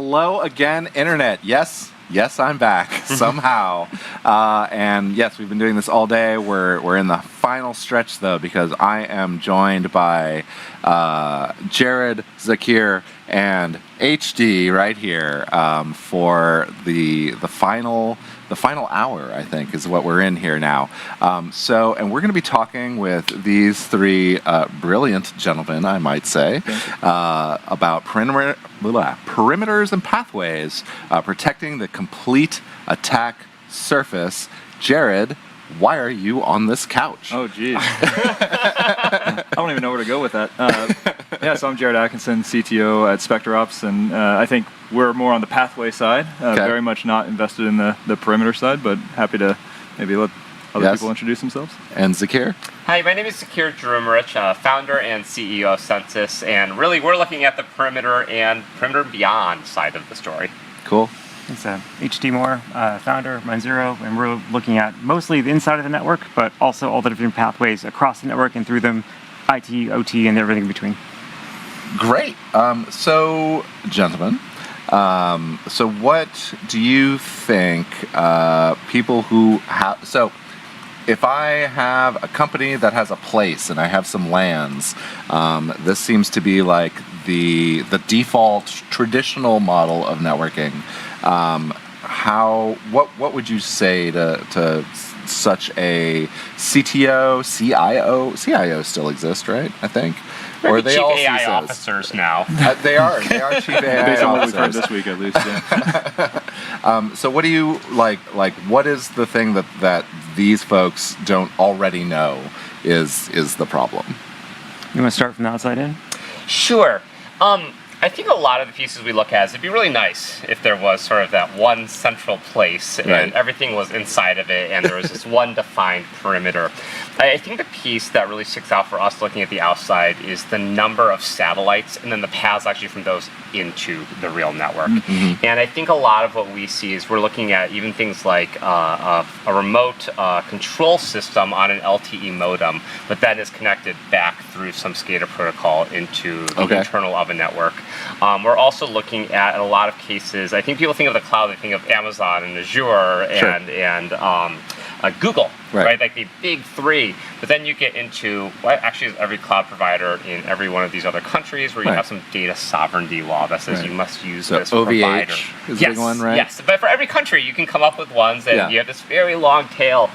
Hello again, Internet. Yes, I'm back somehow. And yes, we've been doing this all day. We're in the final stretch, though, because I am joined by Jared, Zakir, and HD right here for the final hour, I think, is what we're in here now. And we're going to be talking with these three brilliant gentlemen, I might say, about perimeters and pathways, protecting the complete attack surface. Jared, why are you on this couch? Oh, geez. I don't even know where to go with that. So I'm Jared Atkinson, CTO at SpecterOps, and I think we're more on the pathway side, very much not invested in the perimeter side, but happy to maybe let other people introduce themselves. And Zakir? Hi, my name is Zakir Durumeric, founder and CEO of Censys, and really we're looking at the perimeter and perimeter beyond side of the story. Cool. It's HD Moore, founder, runZero, and we're looking at mostly the inside of the network, but also all the different pathways across the network and through them, IT, OT, and everything in between. Great. So, gentlemen, so what do you think people who have... So, if I have a company that has a place and I have some lands, this seems to be like the default traditional model of networking. What would you say to such a CTO, CIO still exist, right? I think. Or are they chief all AI CISOs? Officers now. They are chief AI Based on officers. what we've heard this week, at least. Yeah. So what do you like? What is the thing that these folks don't already know is the problem? You want to start from the outside in? Sure. I think a lot of the pieces we look at is it'd be really nice if there was sort of that one central place and everything was inside of it and there was this one defined perimeter. I think the piece that really sticks out for us looking at the outside is the number of satellites and then the paths actually from those into the real network. Mm-hmm. And I think a lot of what we see is we're looking at even things like a remote control system on an LTE modem, but that is connected back through some SCADA protocol into the internal of a network. We're also looking at, in a lot of cases, I think people think of the cloud, they think of Amazon and Azure and Google, right? Like the big three. But then you get into what actually is every cloud provider in every one of these other countries where you have some data sovereignty law that says you must use this provider. Is a big one, right? Yes, but for every country you can come up with ones and you have this very long tail.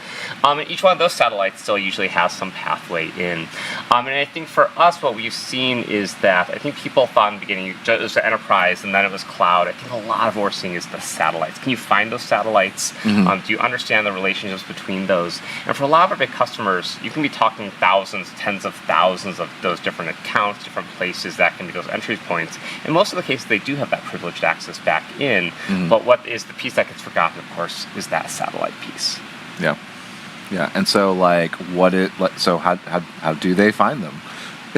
And each one of those satellites still usually has some pathway in. And I think for us what we've seen is that I think people thought in the beginning it was enterprise and then it was cloud. I think a lot of what we're seeing is the satellites. Can you find those satellites? Mm-hmm. Do you understand the relationships between those? And for a lot of our big customers, you can be talking thousands, tens of thousands of those different accounts, different places that can be those entry points. In most of the cases, they do have that privileged access back in. Mm-hmm. But what is the piece that gets forgotten, of course, is that satellite piece. Yeah. Yeah. And so, how do they find them?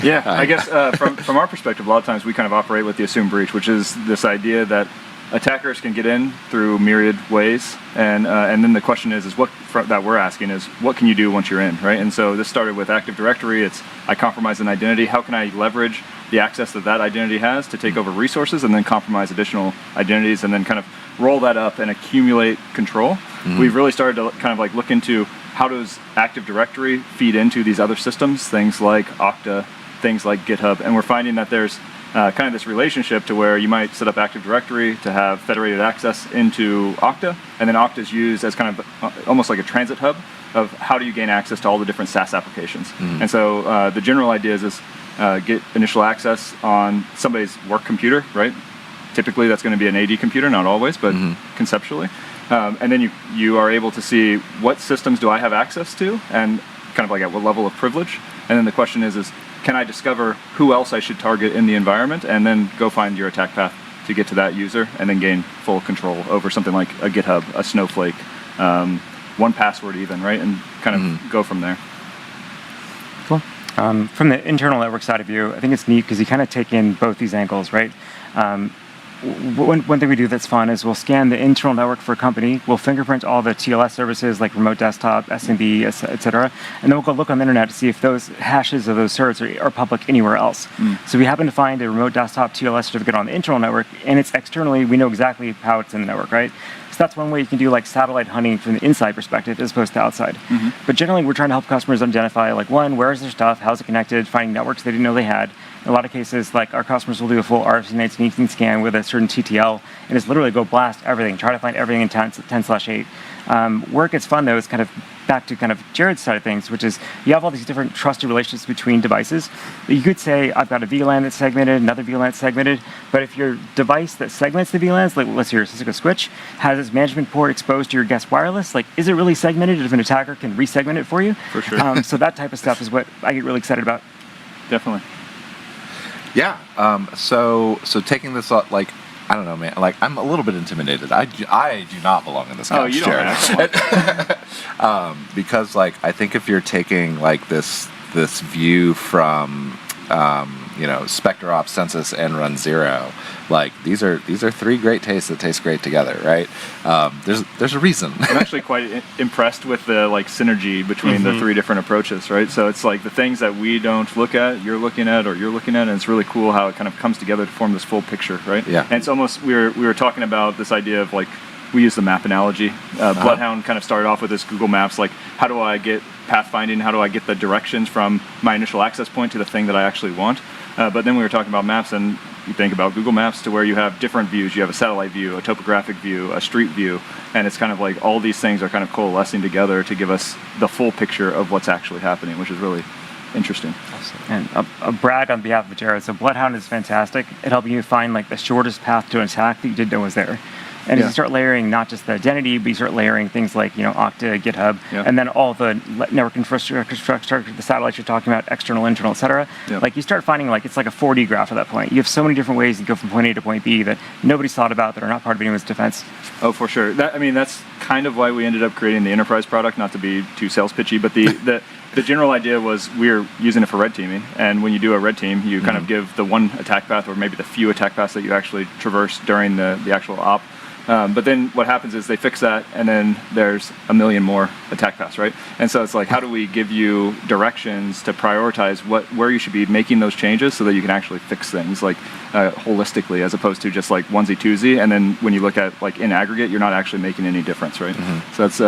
Yeah, I guess from our perspective, a lot of times we kind of operate with the assumed breach, which is this idea that attackers can get in through myriad ways, and then the question is what that we're asking is what can you do once you're in, right? And so this started with Active Directory. It's I compromise an identity. How can I leverage the access that identity has to take over resources and then compromise additional identities and then kind of roll that up and accumulate control? Mm-hmm. We've really started to kind of like look into how does Active Directory feed into these other systems, things like Okta, things like GitHub, and we're finding that there's kind of this relationship to where you might set up Active Directory to have federated access into Okta, and then Okta is used as kind of almost like a transit hub of how do you gain access to all the different SaaS applications. Mm-hmm. And so the general idea is get initial access on somebody's work computer, right? Typically that's going to be an AD computer, not always, but conceptually. And then you are able to see what systems do I have access to and kind of like at what level of privilege. And then the question is can I discover who else I should target in the environment and then go find your attack path to get to that user and then gain full control over something like a GitHub, a Snowflake, 1Password even, right? And kind of go from there. Cool. From the internal network side of view, I think it's neat because you kind of take in both these angles, right? one thing we do that's fun is we'll scan the internal network for a company. We'll fingerprint all the TLS services like remote desktop, SMB, et cetera. And then we'll go look on the internet to see if those hashes of those certs are public anywhere else. So we happen to find a remote desktop TLS certificate on the internal network, and it's externally, we know exactly how it's in the network, right? So that's one way you can do like satellite hunting from the inside perspective as opposed to outside. But generally, we're trying to help customers identify like, one, where is their stuff, how's it connected, finding networks they didn't know they had. In a lot of cases, like our customers will do a full RFC 1918 scan with a certain TTL, and it's literally go blast everything, try to find everything in 10/8. Where it gets fun though is kind of back to kind of Jared's side of things, which is you have all these different trusted relationships between devices. You could say, I've got a VLAN that's segmented, another VLAN that's segmented, but if your device that segments the VLANs, like let's say your Cisco switch, has its management port exposed to your guest wireless, like is it really segmented if an attacker can resegment it for you? For sure. So that type of stuff is what I get really excited about. Definitely. Yeah. So taking this like, I don't know, man. Like, I'm a little bit intimidated. I do not belong in this couch, you don't Jared. have. Because like I think if you're taking like this view from SpecterOps, Censys, and runZero, like these are three great tastes that taste great together, right? There's a reason. I'm actually quite impressed with the like synergy between the three different approaches, right? So it's like the things that we don't look at, you're looking at, and it's really cool how it kind of comes together to form this full picture, right? Yeah. And it's almost we were talking about this idea of like we use the map analogy. BloodHound kind of started off with this Google Maps, like how do I get pathfinding? How do I get the directions from my initial access point to the thing that I actually want? But then we were talking about maps, and you think about Google Maps to where you have different views. You have a satellite view, a topographic view, a street view, and it's kind of like all these things are kind of coalescing together to give us the full picture of what's actually happening, which is really interesting. And a brag on behalf of Jared. So BloodHound is fantastic. It helps you find like the shortest path to an attack that you didn't know was there. And as you start layering not just the identity, but you start layering things like Okta, GitHub, and then all the network infrastructure, the satellites you're talking about, external, internal, et cetera. Like you start finding like it's like a 4D graph at that point. You have so many different ways to go from point A to point B that nobody's thought about that are not part of anyone's defense. Oh, for sure. That's kind of why we ended up creating the enterprise product. Not to be too sales pitchy, but the general idea was we're using it for red teaming, and when you do a red team, you kind of give the one attack path or maybe the few attack paths that you actually traverse during the actual op. But then what happens is they fix that, and then there's a million more attack paths, right? And so it's like, how do we give you directions to prioritize where you should be making those changes so that you can actually fix things like holistically, as opposed to just like onesie twosie. And then when you look at like in aggregate, you're not actually making any difference, right? So that's.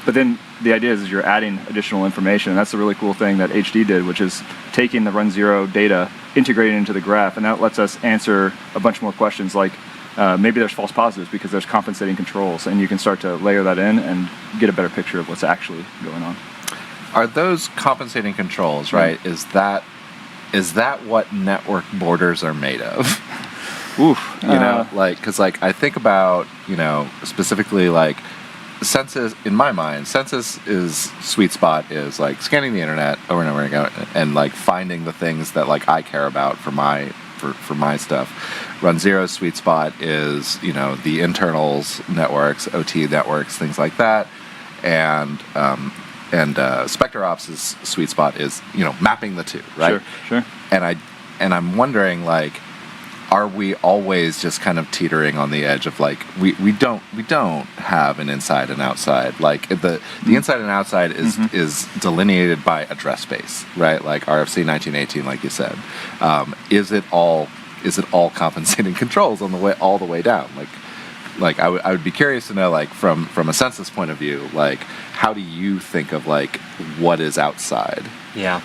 But then the idea is you're adding additional information, and that's the really cool thing that HD did, which is taking the runZero data, integrating it into the graph, and that lets us answer a bunch more questions like. Maybe there's false positives because there's compensating controls, and you can start to layer that in and get a better picture of what's actually going on. Are those compensating controls, right? Is that what network borders are made of? Oof. Because I think about, specifically like Censys, in my mind, Censys is sweet spot is like scanning the internet over and over again and like finding the things that like I care about for my stuff. runZero's sweet spot is, the internals networks, OT networks, things like that. And SpecterOps' sweet spot is, mapping the two, right? Sure. And I'm wondering, like, are we always just kind of teetering on the edge of like we don't have an inside and outside, like the inside and outside is delineated by address space, right? Like RFC 1918, like you said. Is it all compensating controls on the way all the way down? Like I would be curious to know, like from a Censys point of view, like how do you think of like what is outside? Yeah.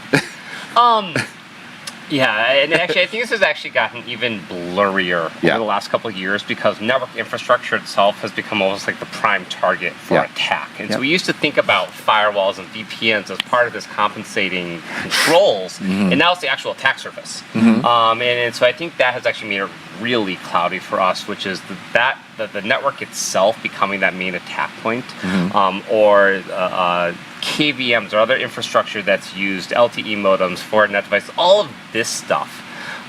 Yeah, and actually, I think this has actually gotten even blurrier over the last couple of years because network infrastructure itself has become almost like the prime target for attack. And so we used to think about firewalls and VPNs as part of this compensating controls, and now it's the actual attack surface. And so I think that has actually made it really cloudy for us, which is the network itself becoming that main attack point, or KVMs or other infrastructure that's used, LTE modems, Fortinet devices, all of this stuff,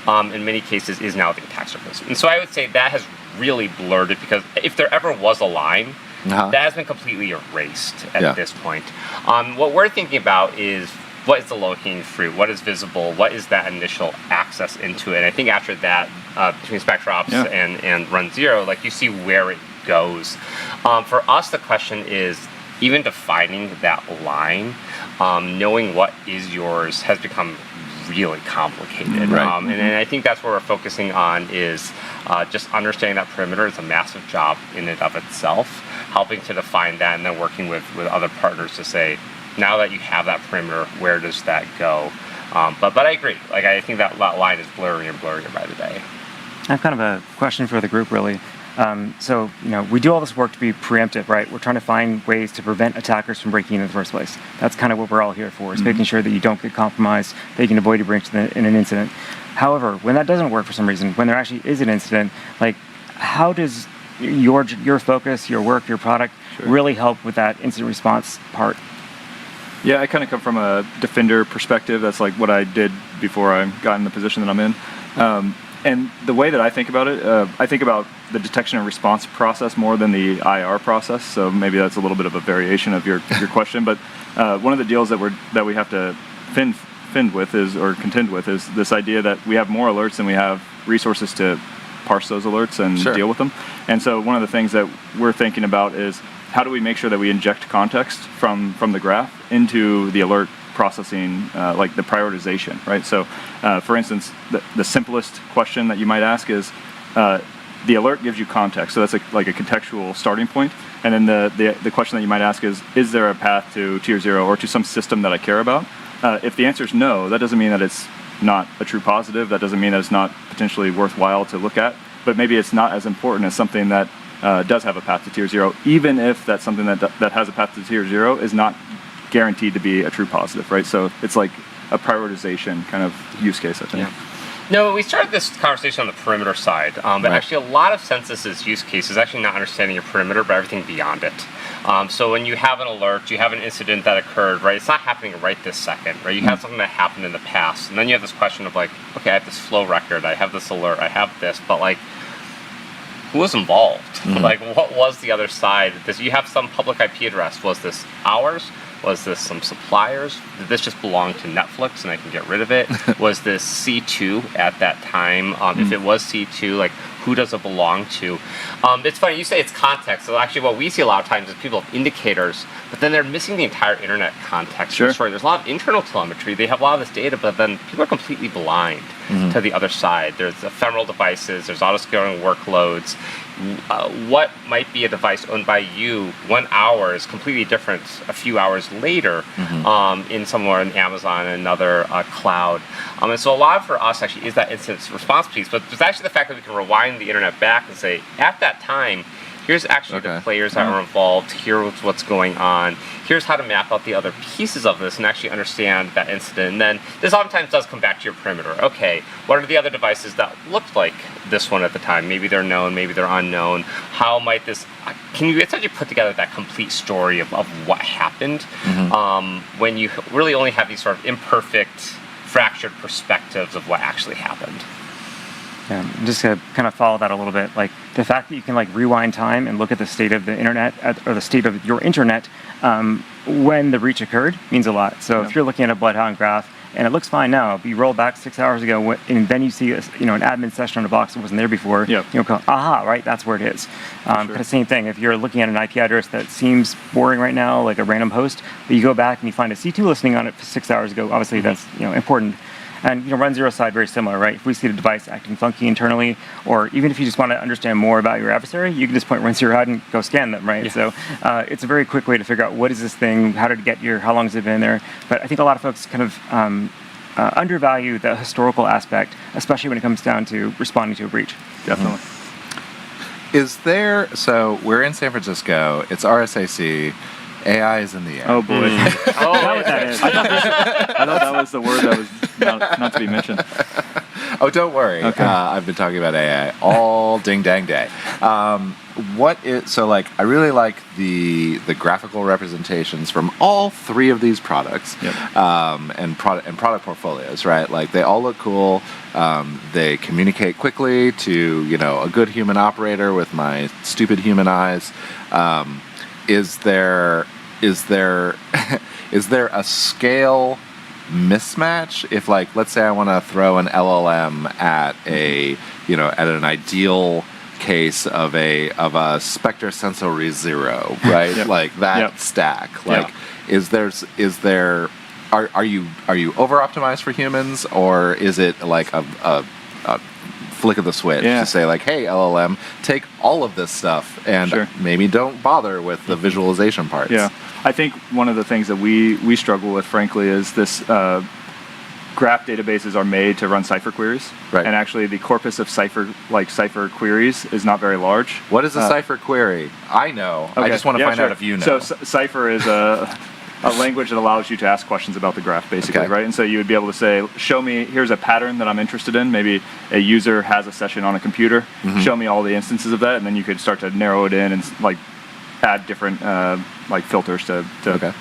in many cases, is now the attack surface. And so I would say that has really blurred it because if there ever was a line, that has been completely erased at this point. What we're thinking about is what is the low-hanging fruit? What is visible? What is that initial access into it? And I think after that, between SpecterOps and runZero, like you see where it goes. For us, the question is even defining that line, knowing what is yours has become really complicated. Right. And I think that's where we're focusing on is just understanding that perimeter is a massive job in and of itself, helping to define that, and then working with other partners to say, now that you have that perimeter, where does that go? But I agree. Like I think that line is blurrier and blurrier by the day. I have kind of a question for the group, really. So, we do all this work to be preemptive, right? We're trying to find ways to prevent attackers from breaking in the first place. That's kind of what we're all here for, is making sure that you don't get compromised, that you can avoid a breach in an incident. However, when that doesn't work for some reason, when there actually is an incident, like, how does your focus, your work, your product really help with that incident response part? Yeah, I kind of come from a defender perspective. That's like what I did before I got in the position that I'm in. And the way that I think about it, I think about the detection and response process more than the IR process. So maybe that's a little bit of a variation of your question. But one of the deals that we have to contend with is this idea that we have more alerts than we have resources to parse those alerts and deal with them. And so one of the things that we're thinking about is how do we make sure that we inject context from the graph into the alert processing, like the prioritization, right? So, for instance, the simplest question that you might ask is, the alert gives you context, so that's like a contextual starting point. And then the question that you might ask is there a path to tier 0 or to some system that I care about? If the answer is no, that doesn't mean that it's not a true positive. That doesn't mean that it's not potentially worthwhile to look at. But maybe it's not as important as something that does have a path to tier 0, even if that's something that has a path to tier 0 is not guaranteed to be a true positive, right? So it's like a prioritization kind of use case, I think. Yeah. No, we started this conversation on the perimeter side, but actually a lot of Censys' use case is actually not understanding your perimeter, but everything beyond it. So when you have an alert, you have an incident that occurred, right? It's not happening right this second, right? You have something that happened in the past, and then you have this question of like, okay, I have this flow record, I have this alert, I have this, but like, who was involved? Like, what was the other side? You have some public IP address. Was this ours? Was this some suppliers? Did this just belong to Netflix and I can get rid of it? Was this C2 at that time? If it was C2, like, who does it belong to? It's funny, you say it's context. So actually what we see a lot of times is people have indicators, but then they're missing the entire internet context. Sure. There's a lot of internal telemetry. They have a lot of this data, but then people are completely blind to the other side. There's ephemeral devices, there's auto-scaling workloads. What might be a device owned by you 1 hour is completely different a few hours later in somewhere in Amazon and another cloud. And so a lot for us actually is that incident response piece, but there's actually the fact that we can rewind the internet back and say, at that time, here's actually the players that were involved, here's what's going on, here's how to map out the other pieces of this and actually understand that incident. And then this oftentimes does come back to your perimeter. Okay, what are the other devices that looked like this one at the time? Maybe they're known, maybe they're unknown. How might this, can you essentially put together that complete story of what happened when you really only have these sort of imperfect, fractured perspectives of what actually happened? Yeah, just to kind of follow that a little bit, like the fact that you can like rewind time and look at the state of the internet or the state of your internet when the breach occurred means a lot. So if you're looking at a BloodHound graph and it looks fine now, but you roll back 6 hours ago and then you see an admin session on a box that wasn't there before, go, aha, right, that's where it is. Kind of same thing. If you're looking at an IP address that seems boring right now, like a random host, but you go back and you find a C2 listening on it 6 hours ago, obviously that's important. And runZero side, very similar, right? If we see the device acting funky internally, or even if you just want to understand more about your adversary, you can just point runZero out and go scan them, right? So it's a very quick way to figure out what is this thing, how did it get here, how long has it been there? But I think a lot of folks kind of undervalue the historical aspect, especially when it comes down to responding to a breach. Definitely. Is there, so we're in San Francisco, it's RSAC, AI is in the air. Oh boy. Oh, is that what that is? I thought that was the word that was not to be mentioned. Oh, don't worry. Okay. I've been talking about AI all ding dang day. I really like the graphical representations from all three of these products and product portfolios, right? Like they all look cool. They communicate quickly to, a good human operator with my stupid human eyes. Is there a scale mismatch if, like, let's say I want to throw an LLM at at an ideal case of a Spectre Sensory Zero, right? Yep. Like that Yep. stack. Like, is there are you over optimized for humans, or is it like a flick of the switch to say, like, hey, LLM, take all of this stuff and maybe don't bother with the visualization parts? Yeah, I think one of the things that we struggle with, frankly, is this graph databases are made to run Cypher queries, right? And actually, the corpus of Cypher queries is not very large. What is a Cypher query? I know. Okay. I just want to find out if you know. So Cypher is a language that allows you to ask questions about the graph, basically, right? And so you would be able to say, show me, here's a pattern that I'm interested in. Maybe a user has a session on a computer. Show me all the instances of that, and then you could start to narrow it in and like add different filters to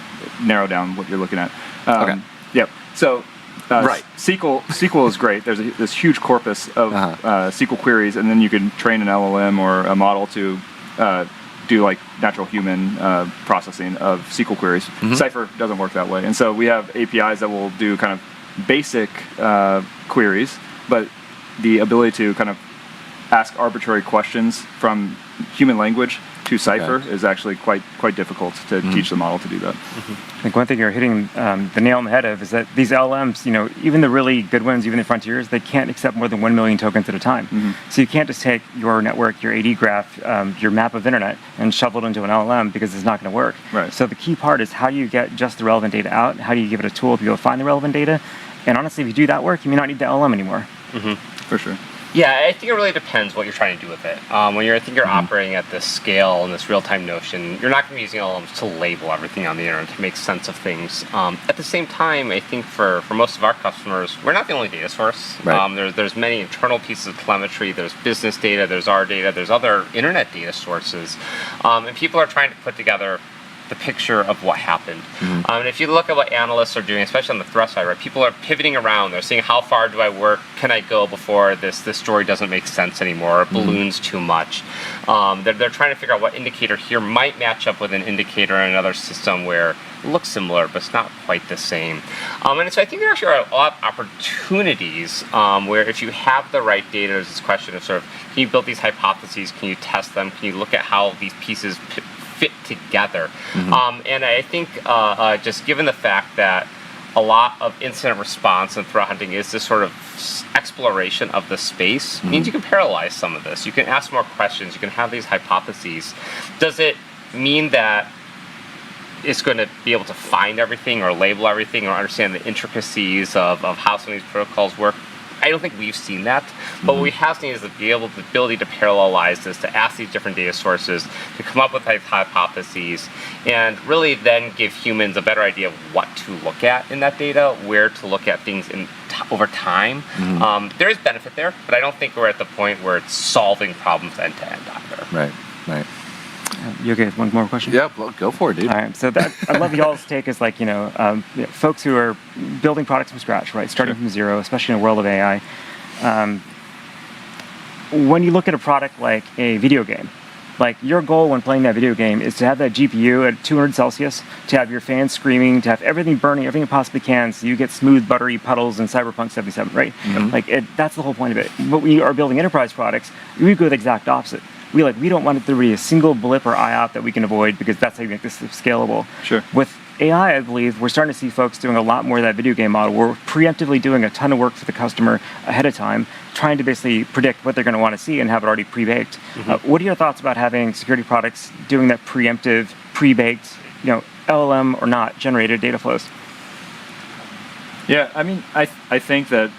narrow down what you're looking at. Yep. So SQL is great. There's this huge corpus of SQL queries, and then you can train an LLM or a model to do like natural human processing of SQL queries. Cypher doesn't work that way, and so we have APIs that will do kind of basic queries, but the ability to kind of ask arbitrary questions from human language to Cypher is actually quite difficult to teach the model to do that. I think one thing you're hitting the nail on the head of is that these LLMs, even the really good ones, even the frontiers, they can't accept more than 1 million tokens at a time. So you can't just take your network, your AD graph, your map of internet, and shovel it into an LLM because it's not going to work. Right. So the key part is how do you get just the relevant data out? How do you give it a tool to be able to find the relevant data? And honestly, if you do that work, you may not need the LLM anymore. For sure. Yeah, I think it really depends what you're trying to do with it. When you're operating at this scale and this real-time notion, you're not going to be using LLMs to label everything on the internet, to make sense of things. At the same time, I think for most of our customers, we're not the only data source. Right. There's many internal pieces of telemetry. There's business data. There's our data. There's other internet data sources. And people are trying to put together the picture of what happened. And if you look at what analysts are doing, especially on the threat side, right, people are pivoting around. They're saying, how far do I work? Can I go before this story doesn't make sense anymore, or balloons too much? They're trying to figure out what indicator here might match up with an indicator in another system where it looks similar, but it's not quite the same. And so I think there actually are a lot of opportunities where if you have the right data, there's this question of sort of, can you build these hypotheses? Can you test them? Can you look at how these pieces fit together? And I think just given the fact that a lot of incident response and threat hunting is this sort of exploration of the space, means you can parallelize some of this. You can ask more questions. You can have these hypotheses. Does it mean that it's going to be able to find everything or label everything or understand the intricacies of how some of these protocols work? I don't think we've seen that, but what we have seen is the ability to parallelize this, to ask these different data sources, to come up with hypotheses, and really then give humans a better idea of what to look at in that data, where to look at things over time. There is benefit there, but I don't think we're at the point where it's solving problems end to end either. Right. You okay with one more question? Yeah, well, go for it, dude. All right, so I love y'all's take as like, folks who are building products from scratch, right? Starting from zero, especially in a world of AI. When you look at a product like a video game, like your goal when playing that video game is to have that GPU at 200 Celsius, to have your fans screaming, to have everything burning, everything it possibly can, so you get smooth, buttery puddles in Cyberpunk 77, right? That's the whole point of it. But when you are building enterprise products, we go the exact opposite. We don't want it to be a single blip or IOP that we can avoid because that's how you make this scalable. Sure. With AI, I believe, we're starting to see folks doing a lot more of that video game model. We're preemptively doing a ton of work for the customer ahead of time, trying to basically predict what they're going to want to see and have it already pre-baked. What are your thoughts about having security products doing that preemptive, pre-baked, LLM or not, generated data flows? Yeah, I mean, I think that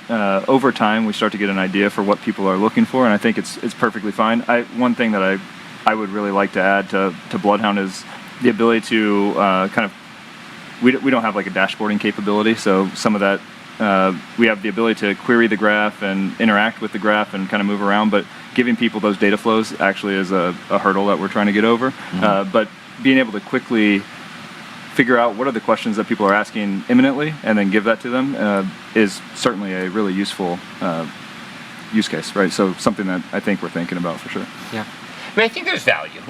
over time we start to get an idea for what people are looking for, and I think it's perfectly fine. One thing that I would really like to add to BloodHound is the ability to we don't have like a dashboarding capability, so some of that we have the ability to query the graph and interact with the graph and kind of move around, but giving people those data flows actually is a hurdle that we're trying to get over. But being able to quickly figure out what are the questions that people are asking imminently and then give that to them is certainly a really useful use case, right? So something that I think we're thinking about for sure. Yeah. I think there's value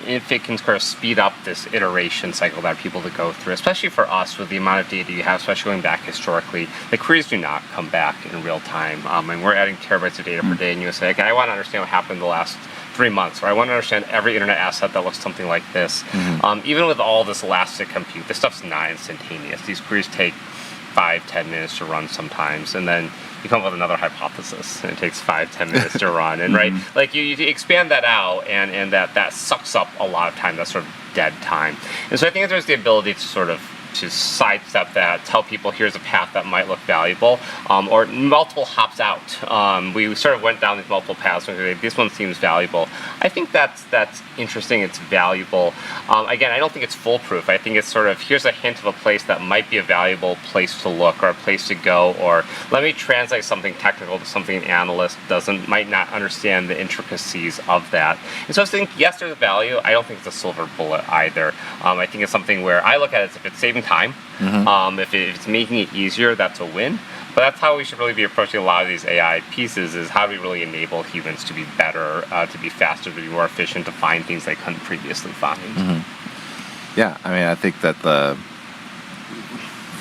if it can sort of speed up this iteration cycle that people to go through, especially for us with the amount of data you have, especially going back historically. The queries do not come back in real time, and we're adding terabytes of data per day, and you say, okay, I want to understand what happened in the last 3 months, or I want to understand every internet asset that looks something like this. Even with all this elastic compute, this stuff's not instantaneous. These queries take 5-10 minutes to run sometimes, and then you come up with another hypothesis, and it takes 5-10 minutes to run. And right, like you expand that out, and that sucks up a lot of time. That's sort of dead time. And so I think there's the ability to sort of to sidestep that, tell people here's a path that might look valuable, or multiple hops out. We sort of went down these multiple paths, and this one seems valuable. I think that's interesting, it's valuable. Again, I don't think it's foolproof. I think it's sort of, here's a hint of a place that might be a valuable place to look, or a place to go, or let me translate something technical to something an analyst might not understand the intricacies of that. And so I think, yes, there's a value. I don't think it's a silver bullet either. I think it's something where I look at it as if it's saving time. If it's making it easier, that's a win. But that's how we should really be approaching a lot of these AI pieces, is how do we really enable humans to be better, to be faster, to be more efficient, to find things they couldn't previously find. Yeah, I mean, I think that the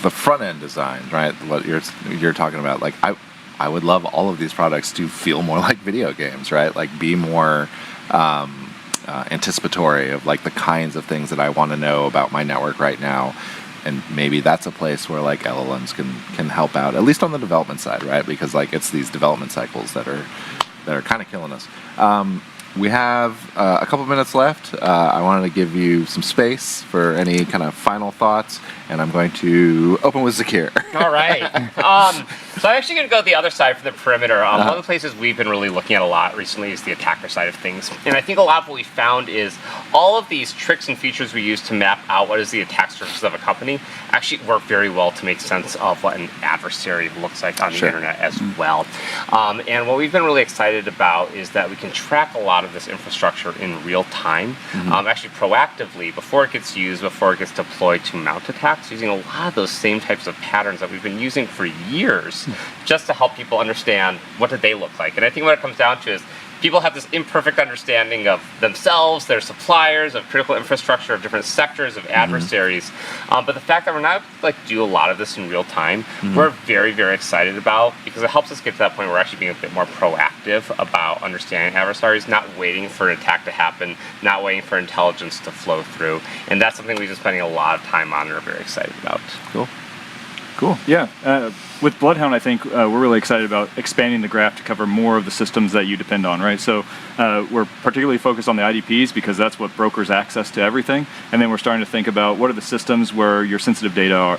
front end design, right, what you're talking about, like I would love all of these products to feel more like video games, right? Like be more anticipatory of like the kinds of things that I want to know about my network right now. And maybe that's a place where like LLMs can help out, at least on the development side, right? Because like it's these development cycles that are kind of killing us. We have a couple minutes left. I wanted to give you some space for any kind of final thoughts, and I'm going to open with Zakir. All right. So I'm actually going to go the other side for the perimeter. One of the places we've been really looking at a lot recently is the attacker side of things. And I think a lot of what we found is all of these tricks and features we use to map out what is the attack surface of a company actually work very well to make sense of what an adversary looks like on the internet as well. And what we've been really excited about is that we can track a lot of this infrastructure in real time, actually proactively, before it gets used, before it gets deployed to mount attacks, using a lot of those same types of patterns that we've been using for years just to help people understand what do they look like. And I think what it comes down to is people have this imperfect understanding of themselves, their suppliers, of critical infrastructure, of different sectors, of adversaries. But the fact that we're not like do a lot of this in real time, we're very, very excited about, because it helps us get to that point where we're actually being a bit more proactive about understanding adversaries, not waiting for an attack to happen, not waiting for intelligence to flow through. And that's something we've been spending a lot of time on and are very excited about. Cool. Yeah. With BloodHound, I think we're really excited about expanding the graph to cover more of the systems that you depend on, right? So we're particularly focused on the IDPs because that's what brokers access to everything. And then we're starting to think about what are the systems where your sensitive data are.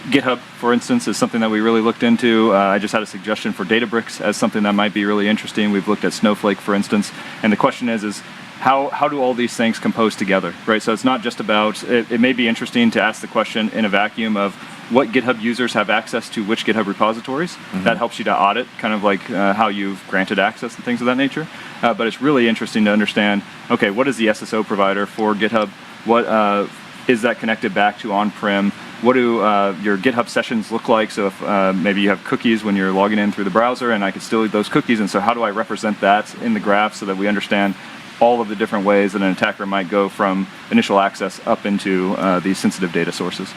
GitHub, for instance, is something that we really looked into. I just had a suggestion for Databricks as something that might be really interesting. We've looked at Snowflake, for instance. And the question is how do all these things compose together, right? So it's not just about, it may be interesting to ask the question in a vacuum of what GitHub users have access to which GitHub repositories. That helps you to audit kind of like how you've granted access and things of that nature. But it's really interesting to understand, okay, what is the SSO provider for GitHub? What is that connected back to on-prem? What do your GitHub sessions look like? So if maybe you have cookies when you're logging in through the browser and I can still read those cookies, and so how do I represent that in the graph so that we understand all of the different ways that an attacker might go from initial access up into these sensitive data sources.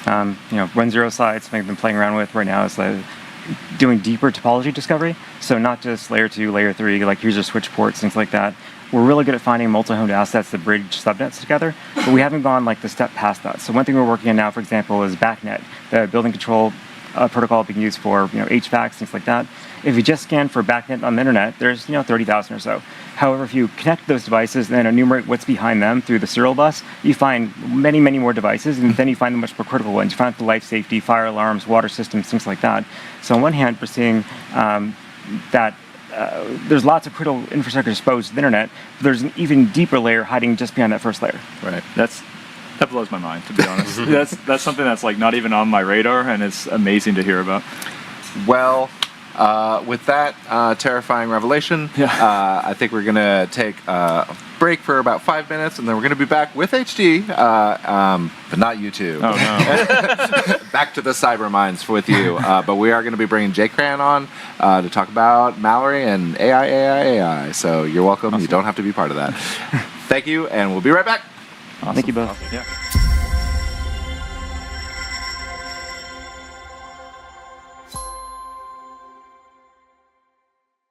runZero side, something I've been playing around with right now is doing deeper topology discovery. So not just layer 2, layer 3, like here's your switch ports, things like that. We're really good at finding multi-homed assets that bridge subnets together, but we haven't gone like the step past that. So one thing we're working on now, for example, is BACnet, the building control protocol being used for HVACs, things like that. If you just scan for BACnet on the internet, there's 30,000 or so. However, if you connect those devices and then enumerate what's behind them through the serial bus, you find many, many more devices, and then you find the much more critical ones. You find the life safety, fire alarms, water systems, things like that. So on one hand, we're seeing that there's lots of critical infrastructure exposed to the internet, but there's an even deeper layer hiding just behind that first layer. Right. That blows my mind, to be honest. That's something that's like not even on my radar, and it's amazing to hear about. Well, with that terrifying revelation, I think we're going to take a break for about 5 minutes, and then we're going to be back with HD, but not you two. Oh, no. Back to the cyber minds with you. But we are going to be bringing Jay Cran on to talk about Mallory and AI. So you're welcome. Awesome. You don't have to be part of that. Thank you, and we'll be right back. Awesome. Thank you both. Yeah.